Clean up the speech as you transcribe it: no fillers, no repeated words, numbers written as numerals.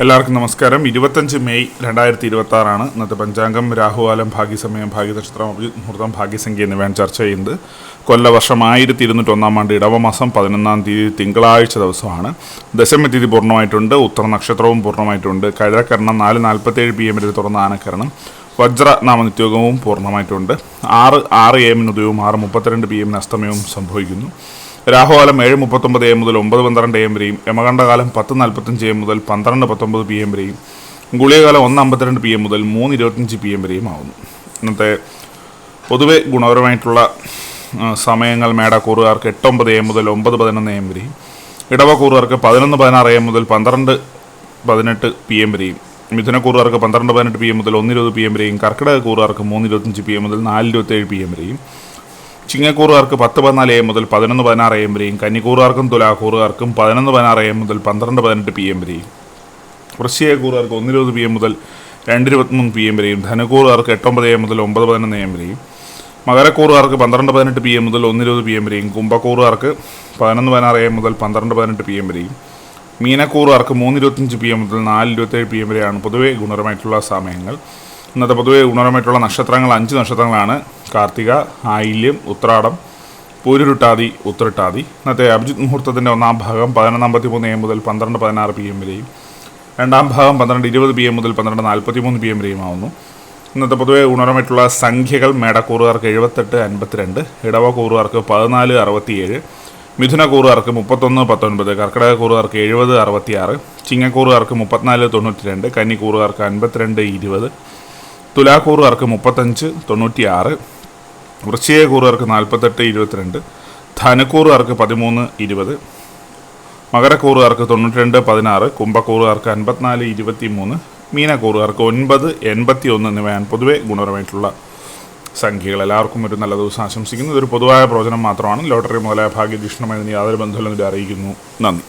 എല്ലാവർക്കും നമസ്കാരം. 25 മെയ് 2026 ഇന്നത്തെ പഞ്ചാംഗം. രാഹുകാലം, ഭാഗ്യസമയം, ഭാഗ്യനക്ഷത്രം, മുഹൂർത്തം, ഭാഗ്യസംഖ്യ എന്നിവയാണ് ചർച്ച ചെയ്യുന്നത്. കൊല്ലവർഷം 1201 ആണ്ട് ഇടവമാസം 11-ാം തീയതി തിങ്കളാഴ്ച ദിവസമാണ്. ദശമി തിഥി പൂർണ്ണമായിട്ടുണ്ട്. ഉത്തര നക്ഷത്രവും പൂർണ്ണമായിട്ടുണ്ട്. കഴകരണം 4:47 PM വരെ തുറന്ന ആനക്കരണം. വജ്ര നാമനിത്യോഗവും പൂർണ്ണമായിട്ടുണ്ട്. 6 AM ഉദയവും 6:32 PM അസ്തമയവും സംഭവിക്കുന്നു. രാഹുകാലം 7:39 AM മുതൽ 9:12 AM വരെയും, യമകണ്ഠകാലം 10:45 AM മുതൽ 12:19 PM വരെയും, ഗുളികകാലം 1:52 PM മുതൽ 3:25 PM വരെയും ആവുന്നു. ഇന്നത്തെ പൊതുവെ ഗുണപരമായിട്ടുള്ള സമയങ്ങൾ മേടക്കൂറുകാർക്ക് 8:09 AM മുതൽ 9:11 AM വരെയും, ഇടവക്കൂറുകാർക്ക് 11:16 AM മുതൽ 12:18 PM വരെയും, മിഥുനക്കൂറുകാർക്ക് 12:18 PM മുതൽ 1:20 PM വരെയും, കർക്കിടകക്കൂറുകാർക്ക് 3:25 PM മുതൽ 4:27 PM വരെയും, ചിങ്ങക്കൂറുകാർക്ക് 10:14 AM മുതൽ 11:16 AM വരെയും, കന്നിക്കൂറുകാർക്കും തുലാക്കൂറുകാർക്കും 11:16 AM മുതൽ 12:18 PM വരെയും, വൃശ്ചികക്കൂറുകാർക്ക് 1:20 PM മുതൽ 2:23 PM വരെയും, ധനുക്കൂറുകാർക്ക് 8:09 AM മുതൽ 9:11 AM വരെയും, മകരക്കൂറുകാർക്ക് 12:18 PM മുതൽ 1:20 PM വരെയും, കുംഭക്കൂറുകാർക്ക് 11:16 AM മുതൽ 12:18 PM വരെയും, മീനക്കൂറുകാർക്ക് 3:25 PM മുതൽ 4:27 PM വരെയാണ് പൊതുവെ ഗുണപരമായിട്ടുള്ള സമയങ്ങൾ. ഇന്നത്തെ പൊതുവെ ഗുണപരമായിട്ടുള്ള നക്ഷത്രങ്ങൾ 5 നക്ഷത്രങ്ങളാണ്: കാർത്തിക, ആയില്യം, ഉത്രാടം, പൂരുരുട്ടാതി, ഉത്രട്ടാതി. ഇന്നത്തെ അഭിജിത്ത് മുഹൂർത്തത്തിൻ്റെ ഒന്നാം ഭാഗം 11:53 AM മുതൽ 12:16 PM വരെയും, രണ്ടാം ഭാഗം 12:20 PM മുതൽ 12:43 PM വരെയും ആവുന്നു. ഇന്നത്തെ പൊതുവെ ഗുണപരമായിട്ടുള്ള സംഖ്യകൾ: മേടക്കൂറുകാർക്ക് 78-52, ഇടവക്കൂറുകാർക്ക് 14-67, മിഥുനക്കൂറുകാർക്ക് 31-19, കർക്കിടകക്കൂറുകാർക്ക് 70-66, ചിങ്ങക്കൂറുകാർക്ക് 34-92, കന്നിക്കൂറുകാർക്ക് 52-20, തുലാക്കൂറുകാർക്ക് 35-96, വൃശ്ചികക്കൂറുകാർക്ക് 48-22, ധനുക്കൂറുകാർക്ക് 13-20, മകരക്കൂറുകാർക്ക് 92-16, കുംഭക്കൂറുകാർക്ക് 54-23, മീനക്കൂറുകാർക്ക് 9-81 എന്നിവയാണ് പൊതുവെ ഗുണപരമായിട്ടുള്ള സംഖ്യകൾ. എല്ലാവർക്കും ഒരു നല്ല ദിവസം ആശംസിക്കുന്നു. ഇതൊരു പൊതുവായ പ്രവചനം മാത്രമാണ്. ലോട്ടറി മുതലായ ഭാഗ്യദീക്ഷണമായി യാതൊരു ബന്ധമില്ലെന്ന് അറിയിക്കുന്നു. നന്ദി.